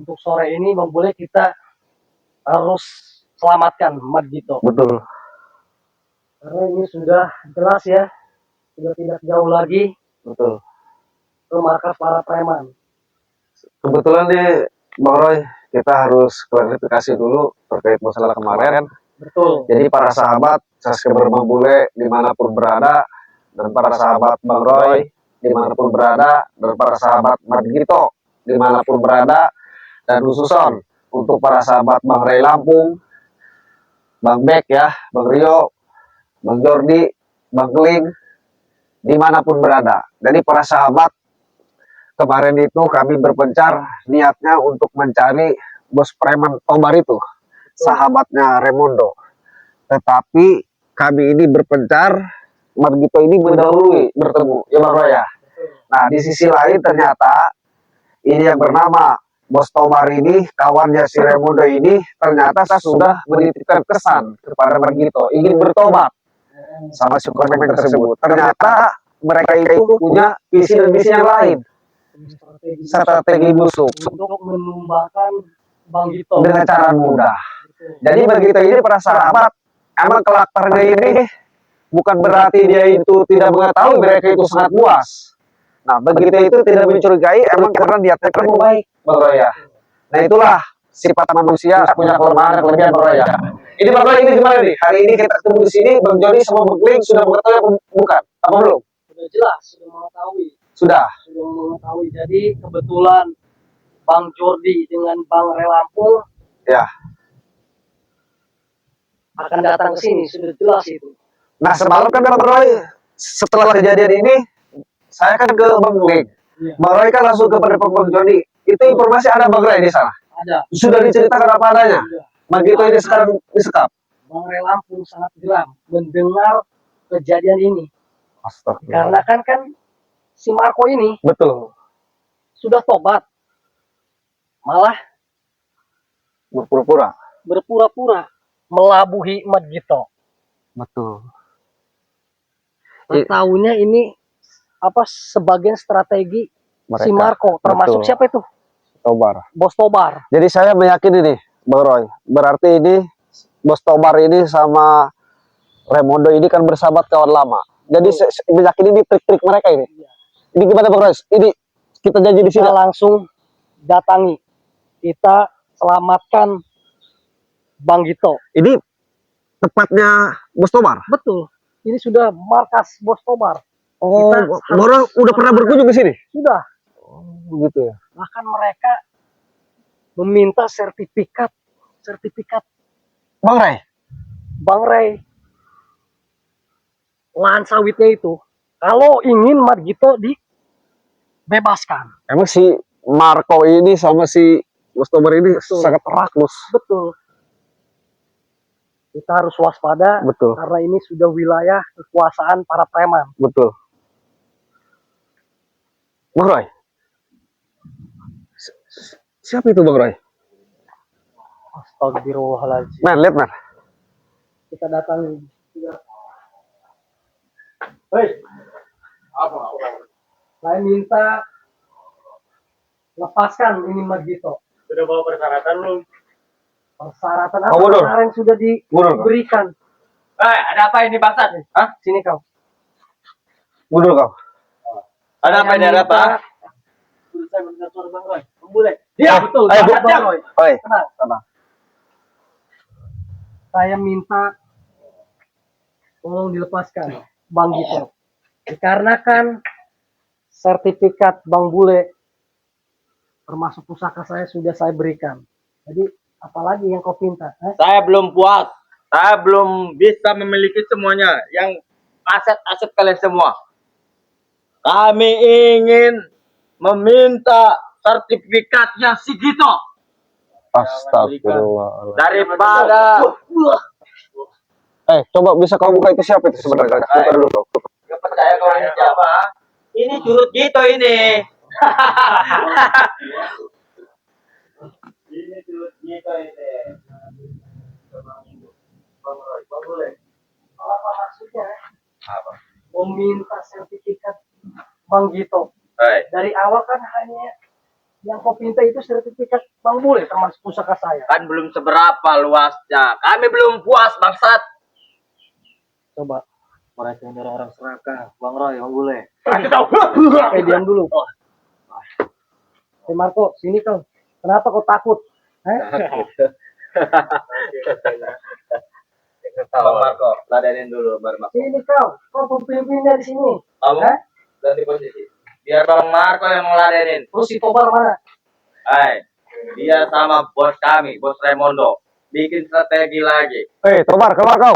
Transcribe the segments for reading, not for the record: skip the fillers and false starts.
untuk sore ini Bang Bule kita harus selamatkan Mat Gito. Betul. Karena ini sudah jelas ya, sudah tidak jauh lagi Betul. ke markas para preman. Kebetulan nih Bang Roy, kita harus klarifikasi dulu terkait masalah kemarin. Betul. Jadi para sahabat subscriber Bang Bule dimanapun berada, dan para sahabat Bang Roy dimanapun berada, dan para sahabat Mat Gito dimanapun berada, dan khususon untuk para sahabat Bang Ray Lampung, Bang Bek ya, Bang Rio, Bang Jordi, Bang Keling, dimanapun berada. Jadi para sahabat, kemarin itu kami berpencar niatnya untuk mencari bos preman Tobar itu, sahabatnya Raimundo. Tetapi kami ini berpencar, Mat Gito ini mendahului bertemu, ya Bang Roy ya. Nah di sisi lain ternyata ini yang bernama Bos Tobar ini, kawannya si Raimundo ini, ternyata sudah menitipkan kesan kepada Mat Gito, ingin bertobat sama si preman tersebut. Ternyata mereka itu punya visi dan misi yang lain, strategi busuk Untuk menumbangkan Bang Gito dengan cara mudah. Jadi begitu ini para sahabat, emang karakternya ini bukan berarti dia itu tidak mengetahui mereka itu sangat luas. Nah begitu itu tidak mencurigai, emang karena dia mau baik, Bang Roy ya. Nah itulah sifat manusia punya kelemahan dan kelebihan, Bang Roy ya. Ini Bang Roy, ini gimana nih? Hari ini kita ketemu di sini, Bang Jody sama Bang Kling sudah mengetahui apa bukan? Apa belum? sudah jelas, sudah mengetahui. Sudah. Sudah mengetahui. Jadi kebetulan Bang Jordi dengan Bang Ray Lampung Ya. akan datang ke sini, sudah jelas itu. Nah semalam kan Bang Roy, setelah kejadian ini, saya kan ke Bang Kling. Bang Roy kan langsung ke Bang Jody. Itu informasi ada Bang Roy di sana? Ada. Sudah diceritakan apa adanya? Bang Gito ini sekarang disekap. Bang Ray Lampung sangat geram mendengar kejadian ini. Astagfirullah. Karena kan si Marco ini Betul. sudah tobat. Malah berpura-pura melabuhi Mat Gito. Betul. Tahunya ini apa sebagian strategi Mereka. si Marco, termasuk Betul. siapa itu? Tobar. Bos Tobar. Jadi saya meyakini nih, Bang Roy, berarti ini Bos Tobar ini sama Raimundo ini kan bersahabat kawan lama. Jadi saya meyakini ini trik-trik mereka ini. Ini gimana Bang Roy? Ini kita janji di sini. Kita langsung datangi. Kita selamatkan Bang Gito. Ini tepatnya Bos Tobar? Betul. Ini sudah markas Bos Tobar. Oh, Bang Roy udah pernah berkunjung ke sini? Sudah. Oh, begitu ya. Bahkan mereka meminta sertifikat Bang Ray. Bang Ray lahan sawitnya itu kalau ingin Mat Gito dibebaskan. Emang si Marco ini sama si Bos Tobar ini sangat rakus. Betul. Kita harus waspada. Betul. Karena ini sudah wilayah kekuasaan para preman. Betul. Bang Roy. Siapa itu Bang Roy? Astagfirullahaladzim. Man, lihat man. Kita datang. Hei. Apa? Saya minta lepaskan ini Mat Gito. Sudah bawa persyaratan belum? Persyaratan apa? Kemarin sudah diberikan. Ada apa ini bangsat? Hah? Sini kau. Mundur kau. Ada apa ini? Ada apa? Saya mendengar suara Bang Roy. Boleh? Iya, betul. Ayo, Bang Roy. Oi. Tenang. Saya minta tolong dilepaskan Bang Gito. Dikarenakan sertifikat Bang Bule termasuk pusaka saya sudah saya berikan. Jadi apalagi yang kau pinta? Saya belum puas. Saya belum bisa memiliki semuanya yang aset-aset kalian semua. Kami ingin meminta sertifikatnya si Gito. Astagfirullah. Daripada Coba bisa kau buka itu siapa itu sebenarnya? Buka dulu kau. gak percaya kalau ini siapa? Ini curut Gito ini. Ini curut Gito ini. Apa maksudnya? Meminta sertifikat Bang Gito. Dari awal kan hanya yang kau pinta itu sertifikat Bang Bule termasuk pusaka saya. Kan belum seberapa luasnya. Kami belum puas, bangsat. Coba mereka ini orang serakah, Bang Roy, Bang Bule. Aku tahu. Diam dulu. Marco, sini kau. Kenapa kau takut? Bang Marco, ladenin dulu baru masuk. Sini kau pemimpinnya di sini. Kamu ganti posisi. Biar Bang Marco yang ngeladenin. Terus si Tobar mana? Hai, dia sama bos kami, bos Raimondo. Bikin strategi lagi. Tobar, keluar kau.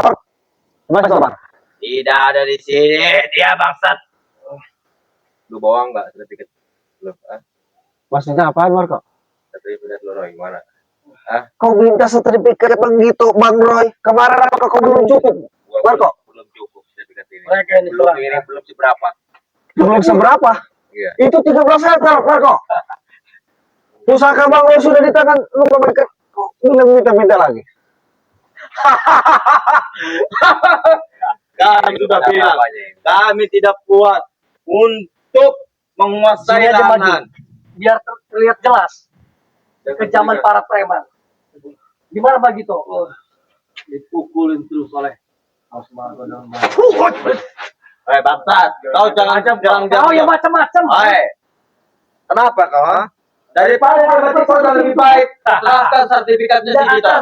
Mas Tobar. Tidak ada di sini, dia bangsat. Lu bawa nggak sertifikat? Belum, Maksudnya apaan, Marco? sertifikat lu Roy, gimana? Kau minta sertifikat Bang Gito, Bang Roy. Kemarin apakah kau belum cukup? Marco? Belum cukup sertifikat ini. Mereka ini Belum seberapa. Belum seberapa? Iya. Itu 13 meter, Marco. Pusaka Bang Roy sudah di tangan lu kebaikan. Kok bilang minta-minta lagi? Kami sudah bilang, kami tidak puas untuk menguasai Sini aja maju. lahan. Biar terlihat jelas kekejaman para preman. Gimana Bagito? Dipukulin terus oleh Bangsat, kau jangan kau yang macam-macam. Kenapa kau? Daripada berarti kau lebih baik serahkan sertifikatnya si Gito.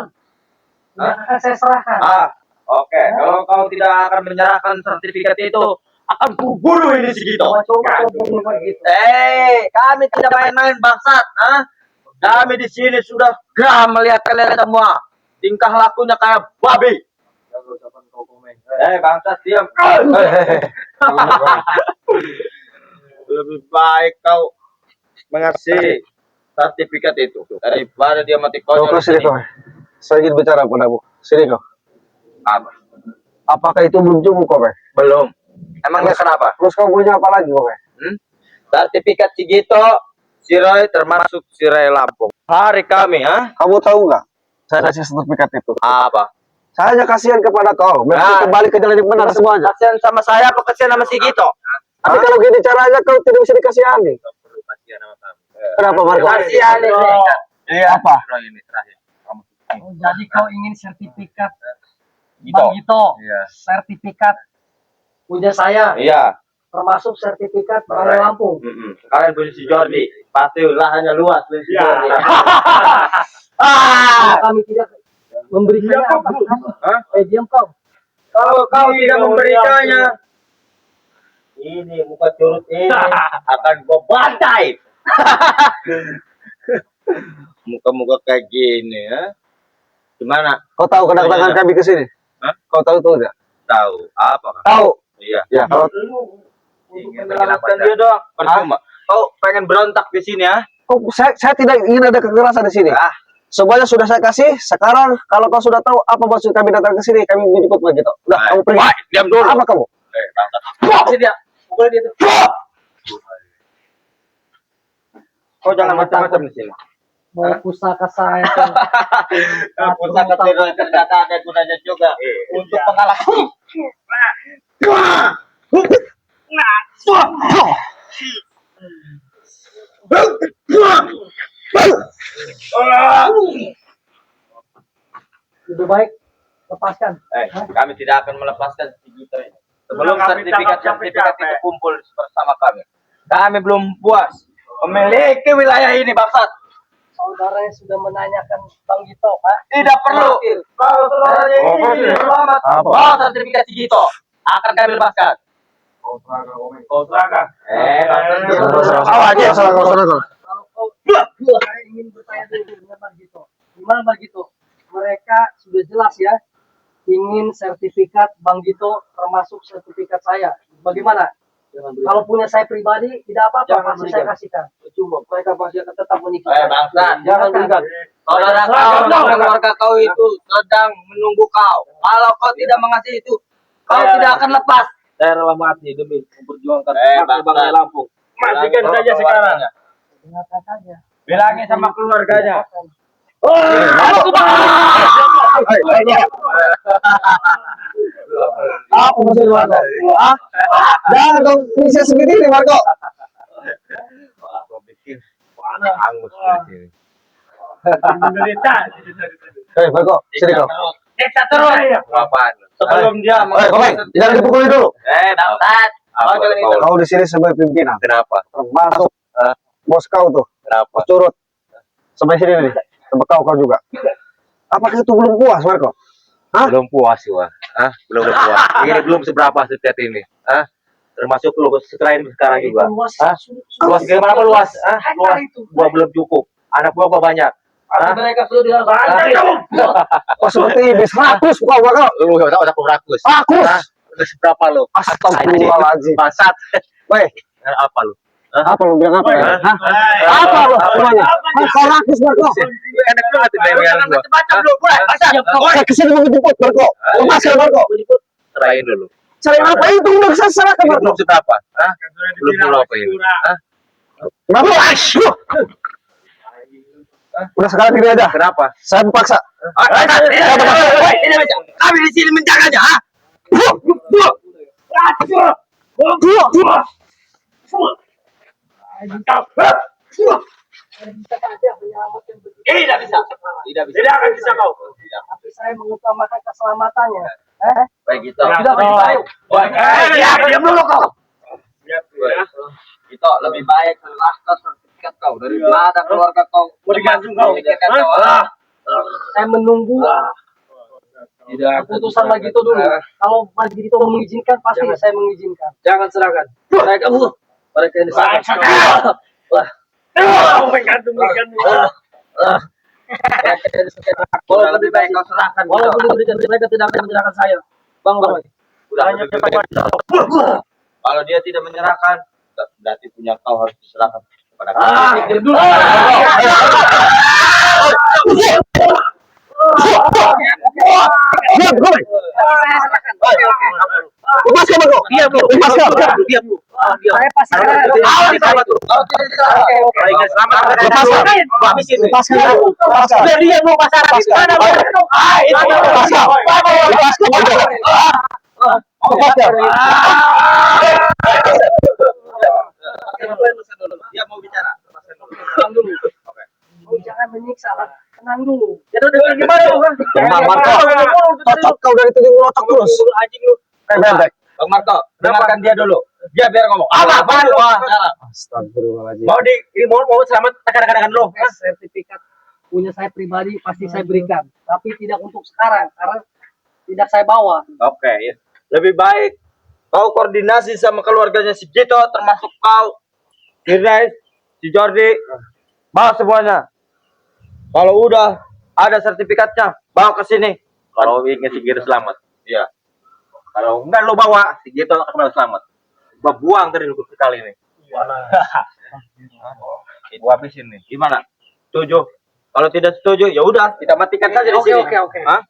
Akan saya serahkan. Oke. Kalau kau tidak akan menyerahkan sertifikat itu, akan kubunuh ini si Gito. Kami tidak main-main bangsat. Kami di sini sudah geram melihat kalian semua. Tingkah lakunya kayak babi. Bangsat diam. Lebih baik kau mengasih sertifikat itu daripada dia mati konyol. Saya ingin bicara padamu. Sini kau. Apa? Apakah itu belum cukup, kau? Belum. Emangnya kenapa? Terus kau punya apa lagi, kau? Sertifikat si Gito, si Roy termasuk si Roy Lampung. Hari kami, Kamu tahu nggak? Saya kasih sertifikat itu. Apa? Saya hanya kasihan kepada kau. Biar kembali ke jalan yang benar semuanya. Kasihan sama saya apa kasihan sama si Gito? Tapi kalau gini caranya kau tidak bisa dikasihani. Kenapa, Marco? Kasihan ini. Iya, apa? Roy ini terakhir. Jadi kau ingin sertifikat Gito. Bang Gito? Iya. Sertifikat punya saya. Iya. Termasuk sertifikat Balai Lampung. Kalian punya si Jordi, pasti lahannya luas punya si Jordi. Kami tidak memberikannya apa? Diam kau. Kalau kau tidak memberikannya, ini muka curut ini akan gua bantai. Muka-muka kayak gini, gimana? Kau tahu kedatangan kami ke sini? Kau tahu tuh enggak? Tahu apa? Tahu. Iya. Ya, kalau Ingin menyelamatkan dia doang. Percuma. Kau pengen berontak di sini saya tidak ingin ada kekerasan di sini. Semuanya sudah saya kasih. Sekarang kalau kau sudah tahu apa maksud kami datang ke sini, kami menjemput begitu. Udah, kamu pergi. Diam dulu. Apa kamu? Sini dia. Pukul dia tuh. Kau jangan macam-macam di sini. Mau pusaka saya. Pusaka ternyata ada gunanya juga untuk mengalahkan. Lebih baik lepaskan. Kami tidak akan melepaskan si Gito ini. Sebelum sertifikat itu kumpul bersama kami. Kami belum puas memiliki wilayah ini, bangsat. Saudaranya sudah menanyakan Bang Gito, Tidak perlu. Kalau saudaranya ini selamat, bawa sertifikat si Gito. Akan kami lepaskan. Kau seragam. Kalau kau saya ingin bertanya dulu dengan Bang Gito. Gimana Bang Gito? Mereka sudah jelas ya ingin sertifikat Bang Gito termasuk sertifikat saya. Bagaimana? Kalau punya saya pribadi tidak apa-apa, pasti saya kasihkan. Cuma mereka pasti akan tetap menikah. Bangsat. Jangan berikan. Saudara kau dan keluarga kau itu sedang menunggu kau. Kalau kau tidak mengasih itu, kau tidak akan lepas. Saya rela mati demi memperjuangkan Bangsa Lampung. Matikan saja sekarang. Dengarkan saja. Bilangin sama keluarganya. Apa maksud Marco? Jangan dong, bisa segini Marco. Aku pikir angus di sini. Marco, sini kau. Kita terus. Apaan? Sebelum dia Jangan dipukuli dulu. Dapat. Kau di sini sebagai pimpinan. Kenapa? Termasuk bos kau tuh, Kenapa? bos curut. Sampai sini nih, sama kau juga. Apakah itu belum puas, Marco? Hah? Belum puas gua. Belum puas. Ini belum seberapa setiap ini. Termasuk lu setelah ini sekarang juga. Luas gimana luas? Luas. Gua belum cukup. Anak gua banyak. Mereka sudah di dalam. Oh seperti ini, 100 kau, Marco. Lu udah rakus. Rakus. Terus berapa lu? Astagfirullahaladzim. Basat. Weh, Apa lu? apa lu bilang apa ya? Hah? Apa lu? Gimana? Kau rakus, Marco. Enak banget dengan gua. Baca dulu, Saya kesini mau dijemput, Marco. Lepaskan, Marco. Serahin dulu. Saya apa itu udah saya serahkan, Marco. Belum seberapa? Belum berapa ini? Marco, asyuh. Udah sekarang gini aja. Kenapa? Saya memaksa. Kami di sini menjaganya, Tidak bisa. Tidak akan bisa kau. Tapi saya mengutamakan keselamatannya. Baik gitu. Tidak baik. Diam dulu kau. Itu lebih baik serahkan sertifikat kau daripada keluarga kau. Mau digantung kau. Saya menunggu keputusan Margito dulu. Kalau Margito mengizinkan, pasti saya mengizinkan. Jangan serahkan. Mereka ini sangat. Lebih baik kau serahkan. Walaupun mereka tidak akan menyerahkan saya, Bang Roy. Kalau dia tidak menyerahkan, berarti punya kau harus diserahkan kepada kau. Lepaskan, Marco. Diam lu. Lepaskan. Diam lu. Saya pasti Lepaskan, Marco. Dia mau pasaran di sana. Lepaskan, Marco. Lepaskan. Dia mau bicara. tenang dulu. Jangan menyiksa lah. Tenang dulu. Bang Marco, cocok kau dari tadi ngelotok terus. Anjing lu. Bebek. Bang Marco, dengarkan dia dulu. Dia biar ngomong. Apa lu? Astagfirullahaladzim. Mau selamat tekan lu. Sertifikat punya saya pribadi pasti saya berikan, tapi tidak untuk sekarang karena tidak saya bawa. Oke, ya. Lebih baik kau koordinasi sama keluarganya si Gito, termasuk kau, Irnais, si Jordi, bawa semuanya. Kalau udah ada sertifikatnya, bawa ke sini. Kalau ingin si Gito selamat, iya. Kalau enggak lo bawa, si Gito akan selamat. Gua buang dari lubuk sekali ini. Gua habisin nih. Gimana? Setuju? Kalau tidak setuju, ya udah kita matikan saja di sini. Oke. Hah?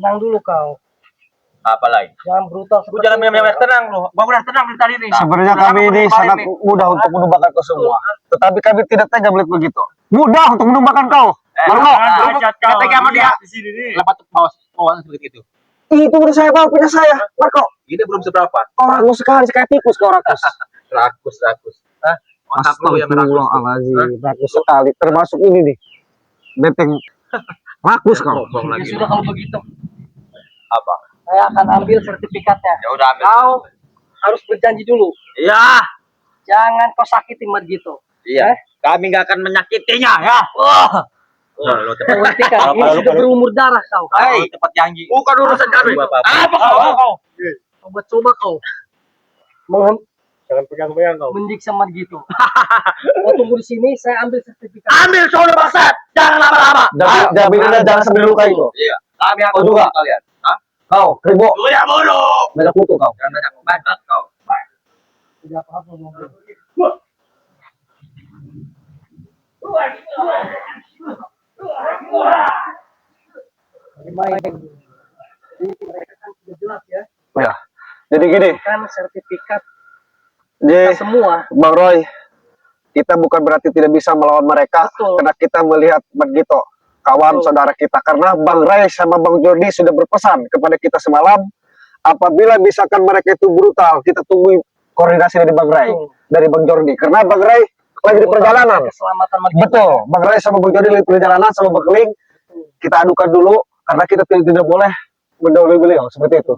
Tenang dulu kau. Apa lagi? Jangan brutal. Lu jangan mewah tenang lu. Bang udah tenang dari tadi nih. Sebenarnya kami ini sangat mudah untuk menumbangkan kau semua. Tetapi kami tidak tega melihat begitu. Mudah untuk menumbangkan kau. Marco, Kata sama dia di sini nih. Lepas bawah seperti itu. itu udah saya bawa punya saya. Marco, Ini belum seberapa. kau rakus sekali, kayak tikus kau rakus. Rakus. Hah? Otak lu yang rakus. Astagfirullahaladzim, rakus sekali. Termasuk ini nih, benteng rakus kau. Ya sudah kalau begitu, Apa? saya akan ambil sertifikatnya. Ya udah ambil. Kau harus berjanji dulu. Iya. Jangan kau sakiti Margito. Iya. Kami nggak akan menyakitinya ya. Lo cepat. Perhatikan, ini sudah berumur darah kau. Hai, cepat janji. Bukan urusan kami. Apa kau? Coba kau. Jangan pegang-pegang kau. Menyiksa Margito. Kau tunggu di sini, saya ambil sertifikat. Ambil sono Bangsat. Jangan lama-lama. Jaminannya jangan sampai luka itu. Iya. Kami akan Kau juga. bunuh kalian. Hah? Kau, Ribo, Lu yang bodoh. beda kutu kau. Jangan banyak bacot kau. Tidak apa-apa. Bang. Baik. Jadi mereka kan sudah jelas ya. Ya, jadi gini, Kan sertifikat jadi kita semua. Bang Roy, kita bukan berarti tidak bisa melawan mereka, Betul. karena kita melihat Margito, kawan Betul. saudara kita. Karena Bang Roy sama Bang Jordi sudah berpesan kepada kita semalam, apabila misalkan mereka itu brutal, kita tunggu koordinasi dari Bang Roy, Betul. dari Bang Jordi. Karena Bang Roy lagi di perjalanan. Keselamatan Margito. Betul, Bang Ray sama Bang Jody lagi perjalanan sama Bang Keling. Kita adukan dulu karena kita tidak boleh mendahului beliau seperti itu.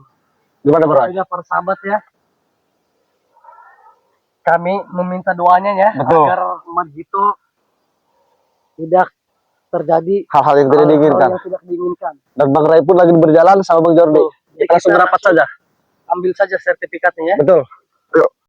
Gimana Bang Ray? Sudah persahabat ya. Kami meminta doanya ya Betul. agar Margito tidak terjadi Hal-hal yang tidak diinginkan. yang tidak diinginkan. Dan Bang Ray pun lagi berjalan sama Bang Jordi. Betul. Kita langsung merapat saja. Ambil saja sertifikatnya ya. Betul. Yuk.